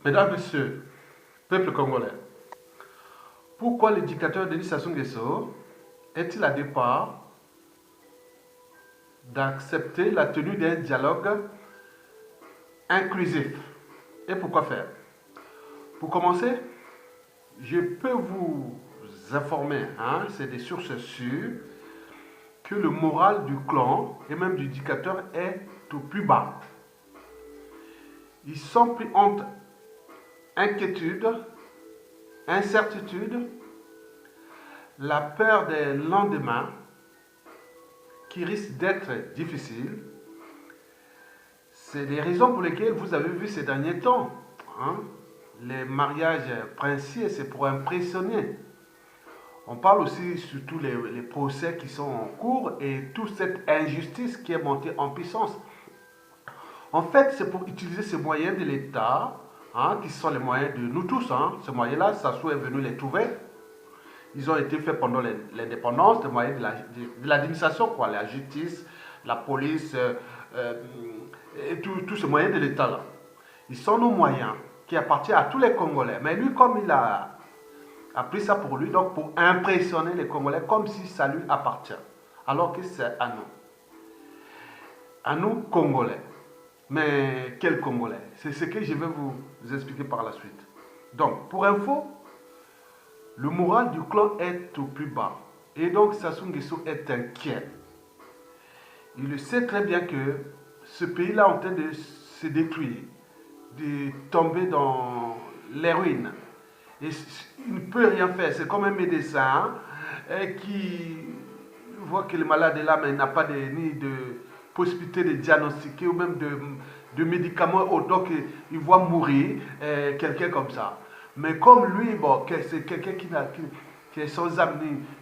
Mesdames, Messieurs, peuple congolais, pourquoi le dictateur Denis Sassou Nguesso est-il à départ d'accepter la tenue d'un dialogue inclusif? Et pourquoi faire? Pour commencer, je peux vous informer, c'est des sources sûres, que le moral du clan et même du dictateur est au plus bas. Ils sont pris entre inquiétude, incertitude, la peur des lendemains qui risque d'être difficile. C'est les raisons pour lesquelles vous avez vu ces derniers temps, les mariages princiers, c'est pour impressionner. On parle aussi surtout les procès qui sont en cours et toute cette injustice qui est montée en puissance. En fait, c'est pour utiliser ces moyens de l'État, qui sont les moyens de nous tous. Ces moyens-là, Sassou est venu les trouver. Ils ont été faits pendant l'indépendance, des moyens de l'administration, quoi, la justice, la police, et tous ces moyens de l'État là. Ils sont nos moyens qui appartiennent à tous les Congolais. Mais lui, comme il a pris ça pour lui, donc pour impressionner les Congolais, comme si ça lui appartient. Alors que c'est à nous. À nous, Congolais. Mais quel Congolais? C'est ce que je vais vous expliquer par la suite. Donc, pour info, le moral du clan est au plus bas. Et donc, Sassou Nguesso est inquiet. Il sait très bien que ce pays-là est en train de se détruire, de tomber dans les ruines. Et il ne peut rien faire. C'est comme un médecin qui voit que le malade est là, mais n'a pas ni de possibilité de diagnostiquer ou même de médicaments. Donc, il voit mourir quelqu'un comme ça. Mais comme lui, bon, c'est quelqu'un qui est sans âme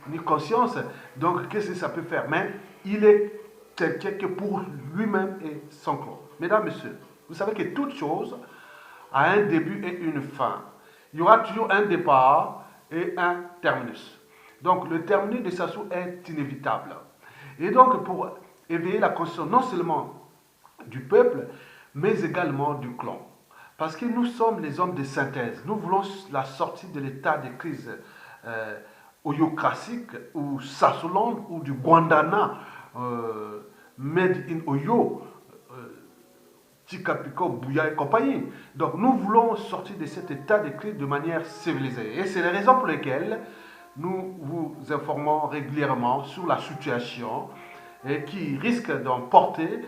ni conscience, donc qu'est-ce que ça peut faire? Mais il est quelqu'un que pour lui-même et son clan. Mesdames, Messieurs, vous savez que toute chose a un début et une fin. Il y aura toujours un départ et un terminus. Donc le terminus de Sassou est inévitable. Et donc pour éveiller la conscience non seulement du peuple, mais également du clan. Parce que nous sommes les hommes de synthèse. Nous voulons la sortie de l'état de crise oyocratique ou Sassouland ou du Guandana made in Oyo, Tikapico, Bouya et compagnie. Donc nous voulons sortir de cet état de crise de manière civilisée. Et c'est la raison pour laquelle nous vous informons régulièrement sur la situation qui risque d'emporter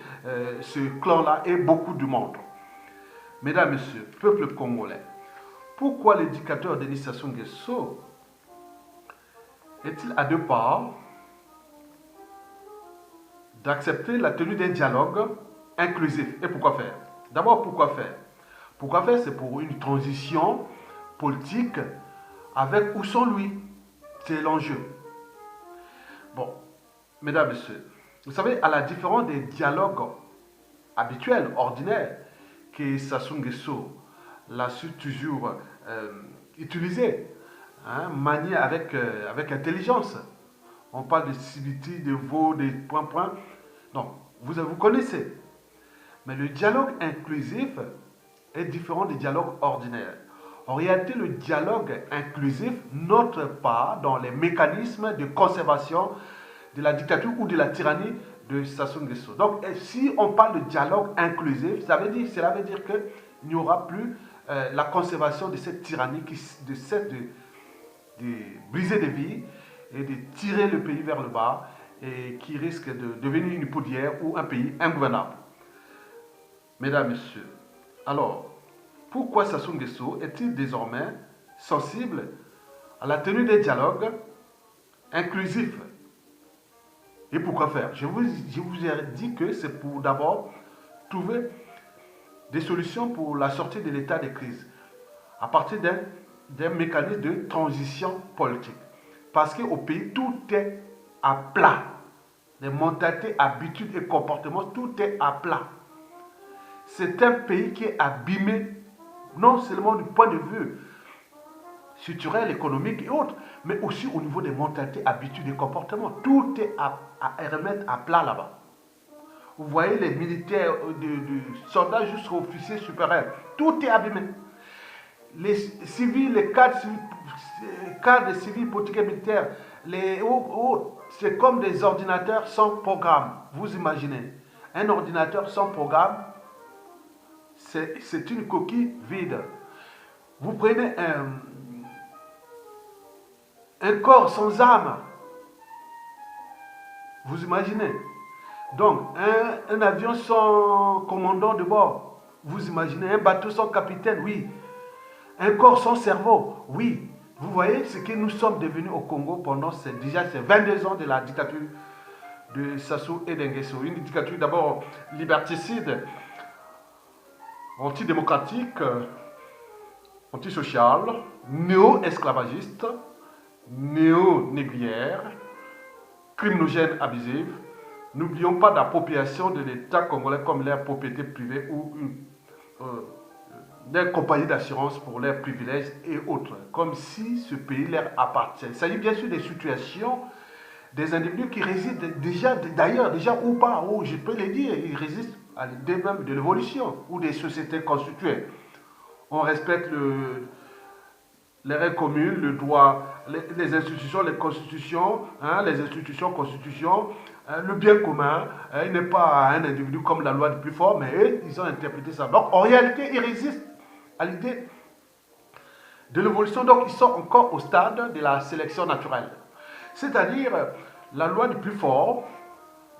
ce clan-là et beaucoup de monde. Mesdames, Messieurs, peuple congolais, pourquoi le dictateur Denis Sassou Nguesso est-il à deux parts d'accepter la tenue d'un dialogue inclusif? Et pourquoi faire? D'abord, pourquoi faire? Pourquoi faire? C'est pour une transition politique avec ou sans lui. C'est l'enjeu. Bon, mesdames, messieurs, vous savez, à la différence des dialogues habituels, ordinaires, que Sassou Nguesso l'a su toujours utiliser, manier avec intelligence. On parle de civilité, de mots, de points. Donc, vous connaissez. Mais le dialogue inclusif est différent du dialogue ordinaire. En réalité, le dialogue inclusif n'entre pas dans les mécanismes de conservation de la dictature ou de la tyrannie de Sassou Nguesso. Donc, si on parle de dialogue inclusif, cela veut dire qu'il n'y aura plus la conservation de cette tyrannie, de briser des vies et de tirer le pays vers le bas et qui risque de devenir une poudrière ou un pays ingouvernable. Mesdames, Messieurs, alors, pourquoi Sassou Nguesso est-il désormais sensible à la tenue des dialogues inclusifs? Et pourquoi faire? Je vous ai dit que c'est pour d'abord trouver des solutions pour la sortie de l'état de crise à partir d'un mécanisme de transition politique. Parce qu'au pays, tout est à plat. Les mentalités, habitudes et comportements, tout est à plat. C'est un pays qui est abîmé, non seulement du point de vue structurel, économique et autres, mais aussi au niveau des mentalités, habitudes et comportements. Tout est à remettre à plat là-bas. Vous voyez les militaires, du soldat jusqu'aux officiers supérieurs, tout est abîmé. les civils, cadres civils, politiques et militaires, c'est comme des ordinateurs sans programme. Vous imaginez, un ordinateur sans programme, c'est une coquille vide. Vous prenez un corps sans âme. Vous imaginez? Donc, un avion sans commandant de bord. Vous imaginez? Un bateau sans capitaine, oui. Un corps sans cerveau, oui. Vous voyez ce que nous sommes devenus au Congo pendant ces 22 ans de la dictature de Sassou et d'Nguesso. Une dictature d'abord liberticide, antidémocratique, antisociale, néo-esclavagiste, néo-négrière, criminogène abusive. N'oublions pas l'appropriation de l'État congolais comme leur propriété privée ou des compagnies d'assurance pour leurs privilèges et autres, comme si ce pays leur appartient. Il s'agit bien sûr des situations des individus qui résident déjà, d'ailleurs, déjà ou pas, ou je peux le dire, ils résident à l'idée même de l'évolution, ou des sociétés constituées. On respecte les règles communes, le droit, les institutions, les constitutions, le bien commun. Il n'est pas un individu comme la loi du plus fort, mais eux, ils ont interprété ça. Donc, en réalité, ils résistent à l'idée de l'évolution. Donc, ils sont encore au stade de la sélection naturelle. C'est-à-dire, la loi du plus fort,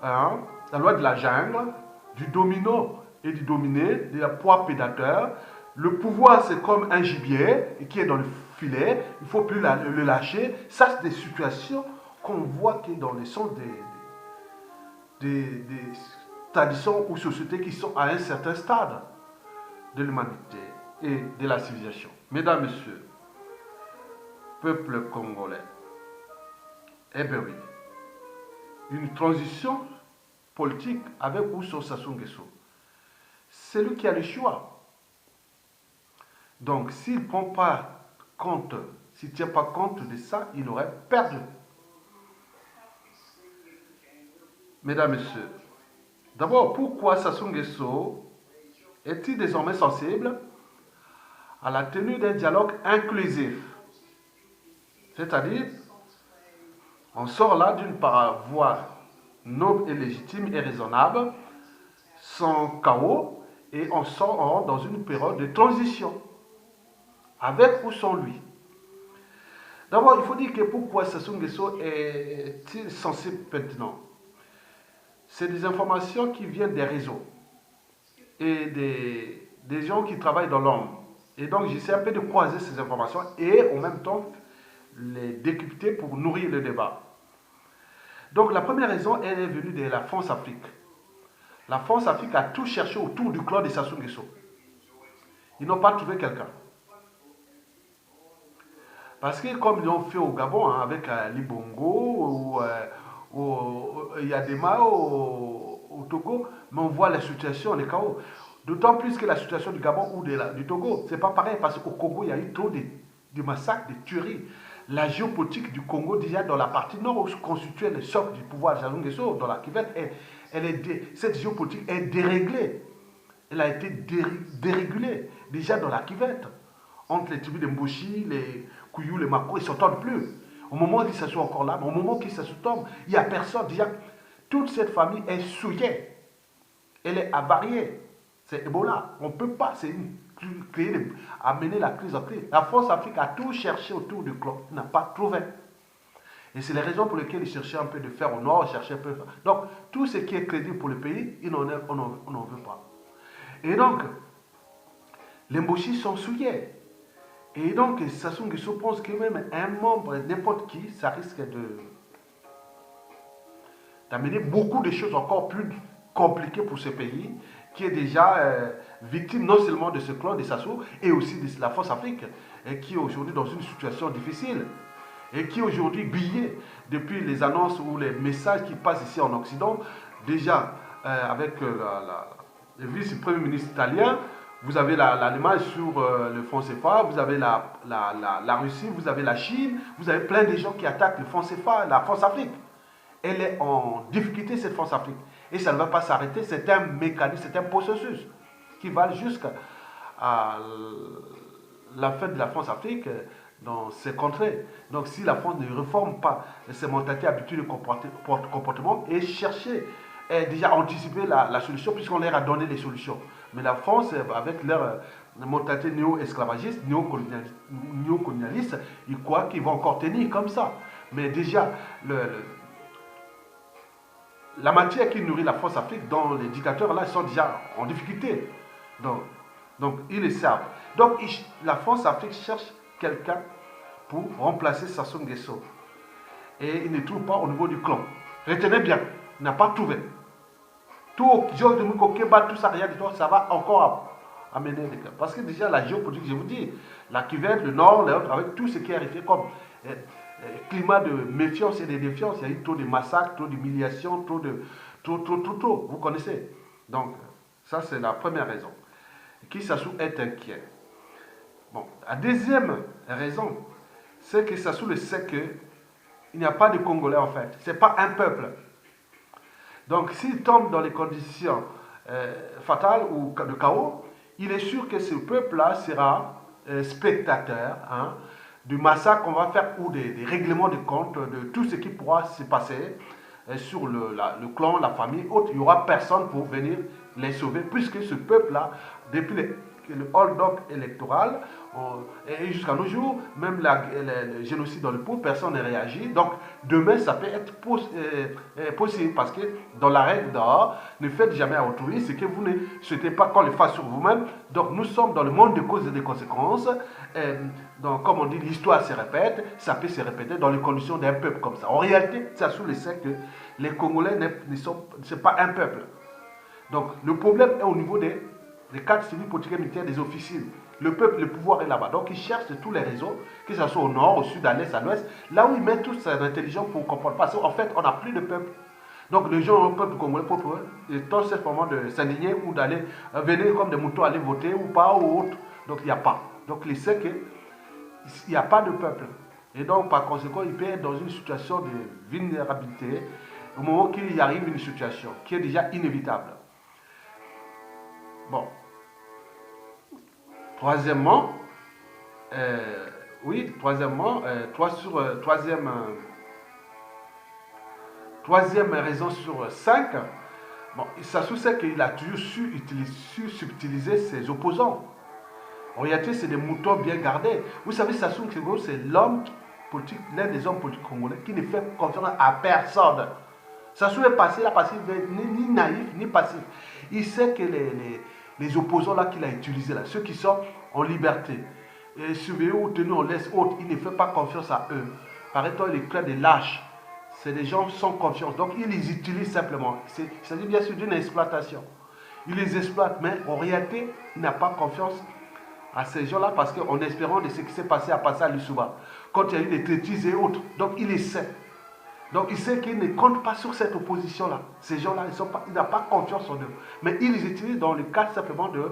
la loi de la jungle, du domino et du dominé, de la proie prédateur. Le pouvoir, c'est comme un gibier qui est dans le filet, il ne faut plus le lâcher. Ça, c'est des situations qu'on voit qui dans les sons des traditions ou sociétés qui sont à un certain stade de l'humanité et de la civilisation. Mesdames, Messieurs, peuple congolais, eh bien oui, une transition politique avec ou sans Sassou Nguesso, c'est lui qui a le choix. Donc, s'il ne prend pas compte, s'il ne tient pas compte de ça, il aurait perdu. Mesdames, Messieurs, d'abord, pourquoi Sassou Nguesso est-il désormais sensible à la tenue d'un dialogue inclusif? C'est-à-dire, on sort là d'une voie noble et légitime et raisonnable, sans chaos, et on sort dans une période de transition, avec ou sans lui. D'abord, il faut dire que pourquoi Sassou Nguesso est-il sensible maintenant? C'est des informations qui viennent des réseaux et des gens qui travaillent dans l'ombre. Et donc, j'essaie un peu de croiser ces informations et en même temps les décrypter pour nourrir le débat. Donc, la première raison, elle est venue de la France-Afrique. La France-Afrique a tout cherché autour du clan de Sassou Nguesso. Ils n'ont pas trouvé quelqu'un. Parce que comme ils l'ont fait au Gabon, avec Libongo, ou Yadema, au Togo, mais on voit la situation, les chaos. D'autant plus que la situation du Gabon ou du Togo, c'est pas pareil, parce qu'au Congo, il y a eu trop de massacres, de tueries. La géopolitique du Congo, déjà dans la partie nord, où se constituait le socle du pouvoir de Sassou Nguesso, dans la Kivette, cette géopolitique est déréglée. Elle a été dérégulée, déjà dans la Kivette. Entre les tribus de Mboshi, les Kouyou, les Mako, ils ne s'entendent plus. Au moment où ils se sont encore là, mais au moment où ils se tombent, il n'y a personne. Déjà, toute cette famille est souillée. Elle est avariée. C'est Ebola. On ne peut pas amener la crise en crise. La France-Afrique a tout cherché autour du clan, n'a pas trouvé. Et c'est les raisons pour lesquelles ils cherchaient un peu de faire au nord, cherchaient un peu. Donc, tout ce qui est crédible pour le pays, on n'en veut pas. Et donc, les Mboshi sont souillés. Et donc, Sassou Nguesso pense que même un membre, n'importe qui, ça risque d'amener beaucoup de choses encore plus compliquées pour ce pays, qui est déjà victime non seulement de ce clan de Sassou, et aussi de la France-Afrique, et qui est aujourd'hui dans une situation difficile, et qui est aujourd'hui grillé depuis les annonces ou les messages qui passent ici en Occident, déjà avec le vice-premier ministre italien. Vous avez l'Allemagne sur le franc CFA, vous avez la Russie, vous avez la Chine, vous avez plein de gens qui attaquent le franc CFA, la France-Afrique. Elle est en difficulté, cette France-Afrique. Et ça ne va pas s'arrêter, c'est un mécanisme, c'est un processus qui va jusqu'à la fête de la France-Afrique dans ces contrées. Donc si la France ne réforme pas ses mentalités, habitudes et comportements et chercher et déjà anticiper la solution puisqu'on leur a donné les solutions. Mais la France, avec leur mentalité néo-esclavagiste, néocolonialiste, ils croient qu'ils vont encore tenir comme ça. Mais déjà, la matière qui nourrit la France-Afrique, dans les dictateurs, là, ils sont déjà en difficulté. Donc ils le savent. Donc, la France-Afrique cherche quelqu'un pour remplacer Sassou Nguesso. Et il ne trouve pas au niveau du clan. Retenez bien, il n'a pas trouvé. Tout Georges de Mouko, Keba, tout ça, rien du tout, ça va encore amener les cas. Parce que déjà, la géopolitique, je vous dis, la Cuvette, le Nord, avec tout ce qui est arrivé comme climat de méfiance et de défiance, il y a eu trop de massacres, trop d'humiliations, trop. Vous connaissez. Donc, ça, c'est la première raison. Qui Sassou est inquiet. Bon, la deuxième raison, c'est que Sassou le sait qu'il n'y a pas de Congolais en fait. Ce n'est pas un peuple. Donc s'il tombe dans les conditions fatales ou de chaos, il est sûr que ce peuple-là sera spectateur du massacre qu'on va faire ou des règlements de compte, de tout ce qui pourra se passer sur le clan, la famille, autre. Il n'y aura personne pour venir les sauver puisque ce peuple-là, depuis le hold-up électoral, et jusqu'à nos jours, même le génocide dans le peuple, personne n'a réagi. Donc, demain, ça peut être possible parce que dans la règle d'or, ne faites jamais à autrui ce que vous ne souhaitez pas qu'on le fasse sur vous-même. Donc, nous sommes dans le monde des causes et des conséquences. Donc, comme on dit, l'histoire se répète, ça peut se répéter dans les conditions d'un peuple comme ça. En réalité, ça sous le sait que les Congolais ne sont pas un peuple. Donc, le problème est au niveau des cadres civils, politiques et militaires, des officiers. Le peuple, le pouvoir est là-bas. Donc, ils cherchent tous les réseaux, que ce soit au nord, au sud, à l'est, à l'ouest, là où ils mettent toute cette intelligence pour comprendre. Parce qu'en fait, on n'a plus de peuple. Donc, les gens, le peuple congolais, pour eux, ils ont simplement de s'indigner ou d'aller venir comme des moutons, aller voter ou pas, ou autre. Donc, il n'y a pas. Donc, ils savent qu'il n'y a pas de peuple. Et donc, par conséquent, il peut être dans une situation de vulnérabilité au moment qu'il y arrive une situation qui est déjà inévitable. Bon. Troisièmement, troisième raison sur 5, bon, Sassou sait qu'il a toujours su subtiliser ses opposants. En réalité, c'est des moutons bien gardés. Vous savez, Sassou Nguesso, c'est l'homme politique, l'un des hommes politiques congolais qui ne fait confiance à personne. Sassou est passé là parce qu'il n'est ni naïf ni passif. Il sait que les opposants là qu'il a utilisés, là, ceux qui sont en liberté, surveillés ou tenus en laisse haute, il ne fait pas confiance à eux. Paraît-on, il est plein de lâches. C'est des gens sans confiance. Donc, il les utilise simplement. Il s'agit bien sûr d'une exploitation. Il les exploite, mais en réalité, il n'a pas confiance à ces gens-là parce qu'en espérant de ce qui s'est passé à Passa à Lissouba, quand il y a eu des traîtrises et autres, donc il les sait. Donc il sait qu'il ne compte pas sur cette opposition-là. Ces gens-là, il n'a pas confiance en eux. Mais il les utilise dans le cadre simplement de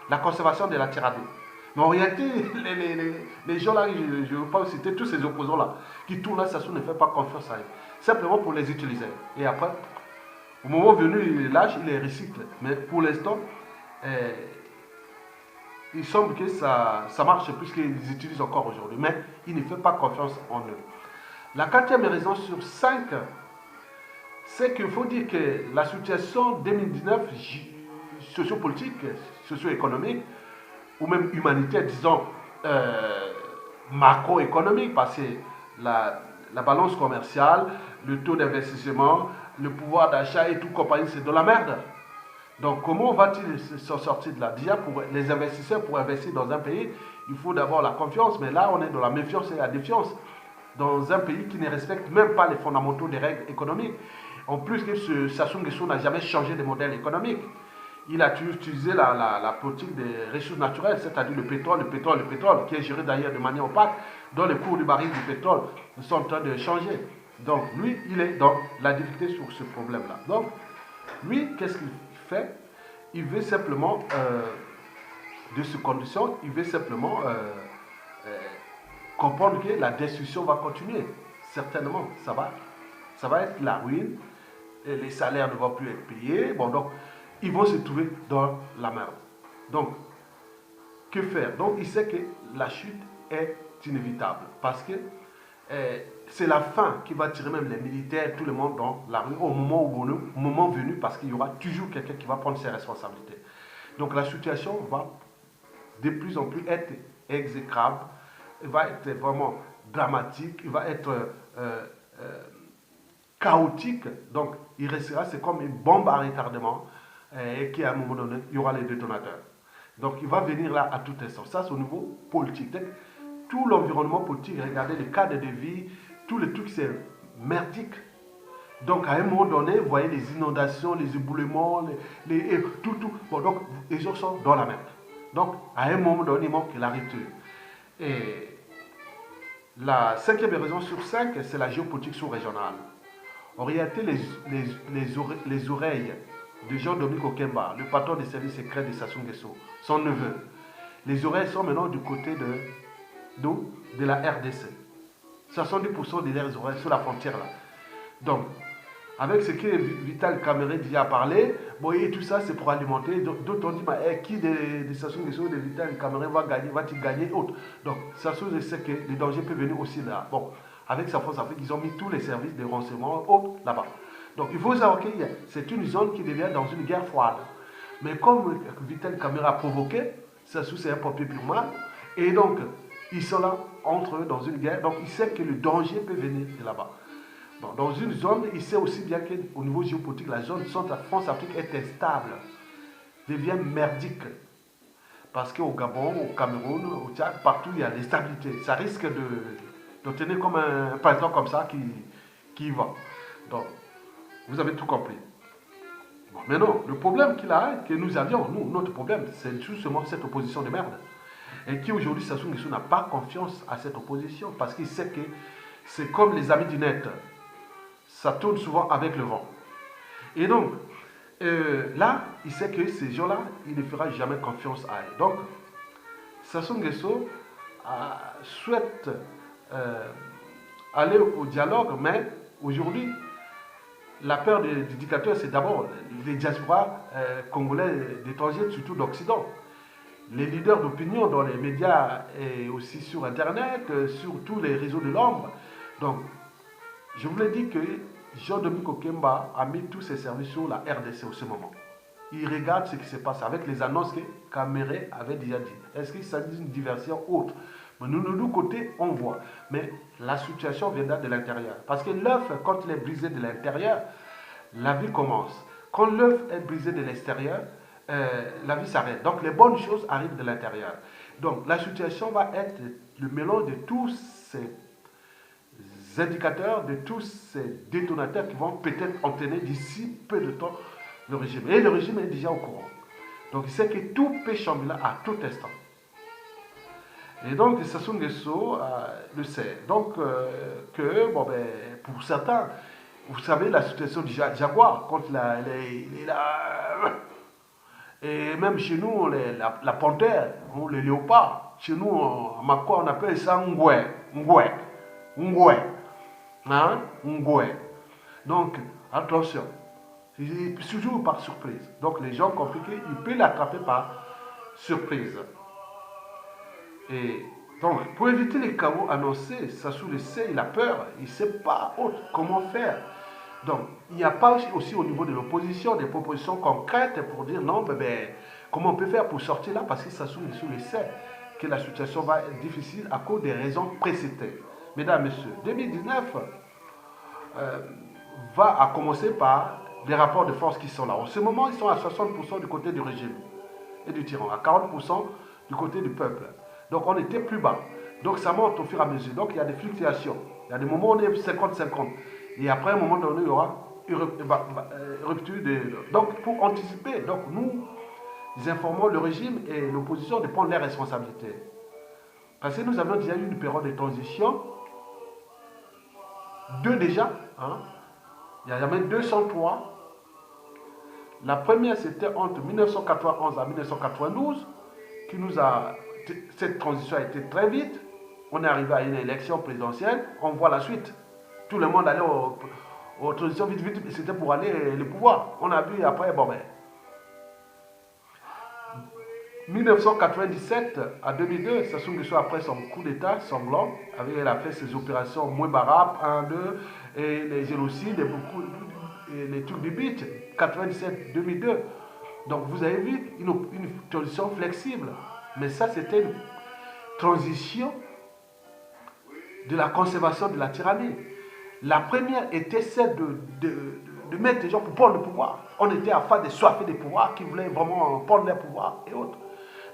la conservation de la tyrannie. Mais en réalité, les gens-là, je ne veux pas citer tous ces opposants-là, qui tournent là, Sassou ne fait pas confiance à eux. Simplement pour les utiliser. Et après, au moment venu, il les lâche, il les recycle. Mais pour l'instant, il semble que ça marche puisqu'ils les utilisent encore aujourd'hui. Mais il ne fait pas confiance en eux. La quatrième raison sur 5, c'est qu'il faut dire que la situation 2019 sociopolitique, socio-économique, ou même humanitaire, disons, macroéconomique, parce que la balance commerciale, le taux d'investissement, le pouvoir d'achat et tout compagnie, c'est de la merde. Donc comment va-t-il s'en sortir de là? Déjà, pour les investisseurs, pour investir dans un pays, il faut d'abord la confiance, mais là, on est dans la méfiance et la défiance. Dans un pays qui ne respecte même pas les fondamentaux des règles économiques. En plus, Sassou Nguesso n'a jamais changé de modèle économique. Il a utilisé la politique des ressources naturelles, c'est-à-dire le pétrole, qui est géré d'ailleurs de manière opaque, dont les cours du baril du pétrole sont en train de changer. Donc, lui, il est dans la difficulté sur ce problème-là. Donc, lui, qu'est-ce qu'il fait? Il veut simplement, de ces conditions, il veut simplement comprendre que la destruction va continuer. Certainement, ça va être la ruine. Et les salaires ne vont plus être payés. Bon, donc, ils vont se trouver dans la merde. Donc, que faire? Donc il sait que la chute est inévitable parce que c'est la fin qui va tirer même les militaires, tout le monde dans la rue au moment venu, parce qu'il y aura toujours quelqu'un qui va prendre ses responsabilités. Donc la situation va de plus en plus être exécrable, va être vraiment dramatique, il va être chaotique. Donc il restera, c'est comme une bombe à retardement, et qui à un moment donné, il y aura les détonateurs. Donc il va venir là à tout instant. Ça, c'est au niveau politique. Donc, tout l'environnement politique, regardez le cadre de vie, tous les trucs, c'est merdique. Donc, à un moment donné, vous voyez les inondations, les éboulements, tout. Bon, donc, les gens sont dans la merde. Donc, à un moment donné, il manque la rupture. Et la cinquième raison sur 5, c'est la géopolitique sous-régionale. En réalité, les oreilles de Jean-Dominique Okemba, le patron des services secrets de Sassou Nguesso, son neveu, les oreilles sont maintenant du côté de la RDC. 70% des oreilles sur la frontière là. Donc, avec ce que Vital Kamerhe dit à parler, bon, et tout ça c'est pour alimenter. D'autres ont dit, mais qui de Sassou Nguesso, de Vital Kamerhe va-t-il gagner autre? Donc, Sassou sait que le danger peut venir aussi là. Bon, avec sa force Afrique, ils ont mis tous les services de renseignement autres là-bas. Donc, il faut savoir que c'est une zone qui devient dans une guerre froide. Mais comme Vital Kamerhe a provoqué, Sassou c'est un papier pur mal, et donc, ils sont là entre eux dans une guerre, donc il sait que le danger peut venir de là-bas. Bon, dans une zone, il sait aussi bien qu'au niveau géopolitique, la zone France-Afrique est instable, devient merdique. Parce qu'au Gabon, au Cameroun, au Tchad, partout il y a l'instabilité. Ça risque de tenir comme un printemps comme ça qui y va. Donc, vous avez tout compris. Bon, mais non, le problème qu'il a, que nous avions, notre problème, c'est justement cette opposition de merde. Et qui aujourd'hui, Sassou Nguesso n'a pas confiance à cette opposition parce qu'il sait que c'est comme les amis du net. Ça tourne souvent avec le vent. Et donc, là, il sait que ces gens-là, il ne fera jamais confiance à eux. Donc, Sassou Nguesso souhaite aller au dialogue, mais aujourd'hui, la peur des dictateurs, c'est d'abord les diasporas congolais d'étrangers, surtout d'Occident. Les leaders d'opinion dans les médias et aussi sur Internet, sur tous les réseaux de l'ombre. Donc, je vous l'ai dit que Jean-Dominique Okemba a mis tous ses services sur la RDC au ce moment. Il regarde ce qui se passe avec les annonces que Kamerhe avait déjà dit. Est-ce qu'il s'agit d'une diversion autre? Mais nous, de nous côté, on voit. Mais la situation viendra de l'intérieur. Parce que l'œuf, quand il est brisé de l'intérieur, la vie commence. Quand l'œuf est brisé de l'extérieur, la vie s'arrête. Donc les bonnes choses arrivent de l'intérieur. Donc la situation va être le mélange de tous ces indicateurs, de tous ces détonateurs qui vont peut-être entraîner d'ici peu de temps le régime. Et le régime est déjà au courant. Donc il sait que tout peut chambrer à tout instant. Et donc Sassou Nguesso le sait. Donc bon, ben, pour certains, vous savez la situation du jaguar, quand il est là. Et même chez nous, la panthère, ou le léopard, chez nous, en Makwa, on appelle ça ngoué. Ngoué. Hein? Ngoué. Donc, attention. C'est toujours par surprise. Donc, les gens compliqués, ils peuvent l'attraper par surprise. Et donc, pour éviter les chaos annoncés, Sassou le sait, il a peur, il ne sait pas comment faire. Donc, il n'y a pas aussi au niveau de l'opposition des propositions concrètes pour dire non, comment on peut faire pour sortir là, parce que Sassou Nguesso le sait que la situation va être difficile à cause des raisons précitées. Mesdames, Messieurs, 2019 va commencer par les rapports de force qui sont là. En ce moment, ils sont à 60% du côté du régime et du tyran, à 40% du côté du peuple. Donc, on était plus bas. Donc, ça monte au fur et à mesure. Donc, il y a des fluctuations. Il y a des moments où on est 50-50. Et après, à un moment donné, il y aura une rupture. Donc, pour anticiper, donc nous informons le régime et l'opposition de prendre leurs responsabilités. Parce que nous avons déjà eu une période de transition, deux déjà, hein. Il y a même 203. La première, c'était entre 1991 à 1992, cette transition a été très vite. On est arrivé à une élection présidentielle, on voit la suite. Tout le monde allait aux transitions vite, c'était pour aller le pouvoir. On a vu après, bon ben, 1997 à 2002, Sassou Nguesso, après son coup d'État sanglant, il a fait ses opérations Mouebarap 1, 2, et les génocides et beaucoup, et les trucs de bite, 97-2002. Donc vous avez vu une transition flexible. Mais ça, c'était une transition de la conservation de la tyrannie. La première était celle de mettre les gens pour prendre le pouvoir. On était à face des soifés des pouvoirs qui voulaient vraiment prendre le pouvoir et autres.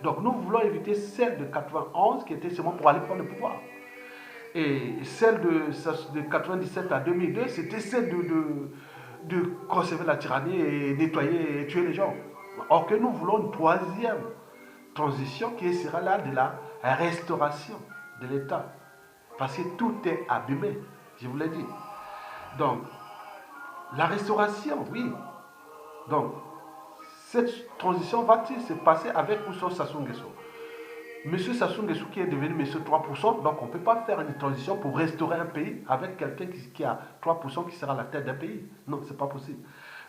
Donc nous voulons éviter celle de 91 qui était seulement pour aller prendre le pouvoir. Et celle de 97 à 2002, c'était celle de conserver la tyrannie et nettoyer et tuer les gens. Or que nous voulons une troisième transition qui sera là de la restauration de l'État. Parce que tout est abîmé, je vous l'ai dit. Donc, la restauration, oui. Donc, cette transition va-t-il se passer avec ou sans Sassou Nguesso? Monsieur Sassou Nguesso qui est devenu monsieur 3%, donc on ne peut pas faire une transition pour restaurer un pays avec quelqu'un qui a 3% qui sera la tête d'un pays. Non, ce n'est pas possible.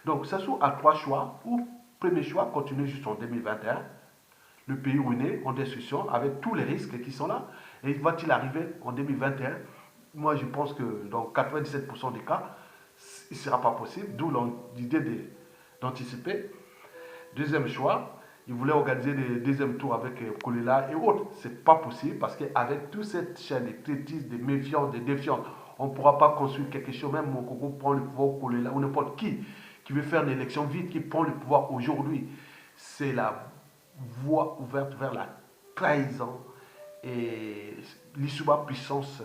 Donc Sassou a trois choix. Ou premier choix, continuer jusqu'en 2021, le pays ruiné, en destruction, avec tous les risques qui sont là. Et va-t-il arriver en 2021? Moi, je pense que dans 97% des cas, il ne sera pas possible, d'où l'idée d'anticiper. Deuxième choix, il voulait organiser des deuxièmes tours avec Kolela et autres. Ce n'est pas possible parce qu'avec toute cette chaîne de critiques, de méfiance, de défiance, on ne pourra pas construire quelque chose. Même mon Coco prend le pouvoir, Kolela ou n'importe qui veut faire une élection vite, qui prend le pouvoir aujourd'hui. C'est la voie ouverte vers la trahison et l'Issouba puissance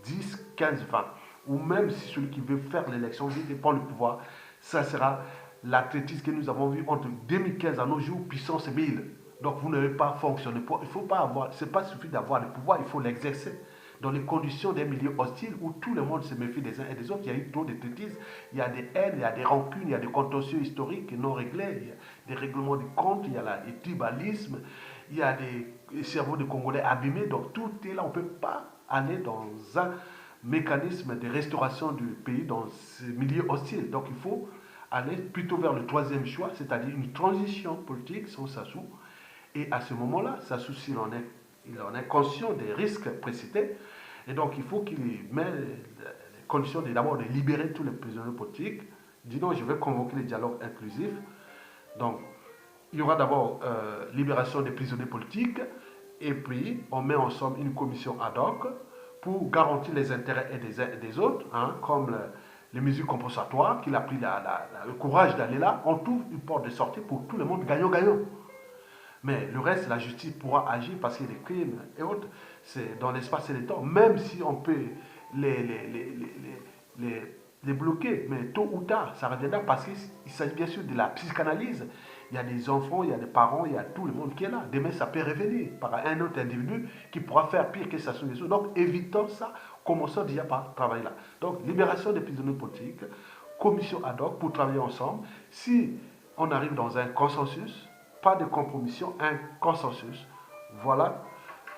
10, 15, 20. Ou même si celui qui veut faire l'élection vite et prendre le pouvoir, ça sera l'athlétisme que nous avons vu entre 2015 à nos jours, puissance 1000. Donc vous n'avez pas fonctionné. Il faut pas avoir, c'est pas suffit d'avoir le pouvoir, il faut l'exercer. Dans les conditions d'un milieu hostile où tout le monde se méfie des uns et des autres, il y a eu trop d'athlétisme, il y a des haines, il y a des rancunes, il y a des contentieux historiques non réglés, il y a des règlements de comptes, il y a des tribalismes, il y a des cerveaux de Congolais abîmés. Donc tout est là, on ne peut pas aller dans un mécanisme de restauration du pays dans ce milieu hostile. Donc il faut aller plutôt vers le troisième choix, c'est-à-dire une transition politique sans Sassou. Et à ce moment-là, Sassou, s'il en est conscient des risques précités, et donc il faut qu'il mette les conditions d'abord de libérer tous les prisonniers politiques. Dis non, je vais convoquer les dialogues inclusifs. Donc, il y aura d'abord libération des prisonniers politiques, et puis on met ensemble une commission ad hoc pour garantir les intérêts des uns et des autres, hein, comme les mesures compensatoires, qu'il a pris le courage d'aller là. On trouve une porte de sortie pour tout le monde gagnant-gagnant. Mais le reste, la justice pourra agir parce qu'il y a des crimes et autres. C'est dans l'espace et le temps. Même si on peut les bloquer, mais tôt ou tard, ça reviendra parce qu'il s'agit bien sûr de la psychanalyse. Il y a des enfants, il y a des parents, il y a tout le monde qui est là. Demain, ça peut revenir par un autre individu qui pourra faire pire que ça sur les autres. Donc, évitons ça, commençons déjà par travailler là. Donc, libération des prisonniers politiques, commission ad hoc pour travailler ensemble. Si on arrive dans un consensus, pas de compromission, un consensus. Voilà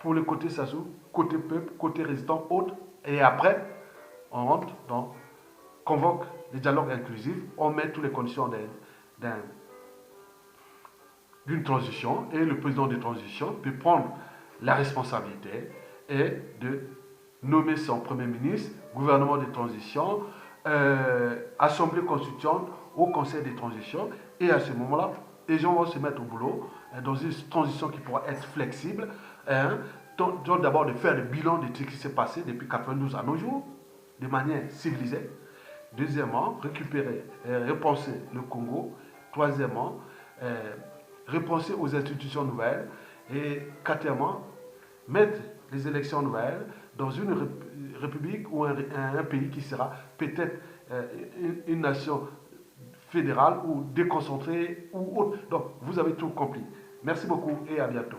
pour le côté Sassou, côté peuple, côté résident, autre. Et après, on rentre dans, convoque les dialogues inclusifs, on met toutes les conditions d'une transition et le président de transition peut prendre la responsabilité et de nommer son premier ministre, gouvernement de transition, assemblée constituante au conseil de transition et à ce moment-là, les gens vont se mettre au boulot dans une transition qui pourra être flexible. Hein, donc d'abord de faire le bilan de ce qui s'est passé depuis 92 à nos jours, de manière civilisée. Deuxièmement, récupérer, repenser le Congo. Troisièmement, repenser aux institutions nouvelles. Et quatrièmement, mettre les élections nouvelles dans une république ou un pays qui sera peut-être une nation fédérale ou déconcentrée ou autre. Donc, vous avez tout compris. Merci beaucoup et à bientôt.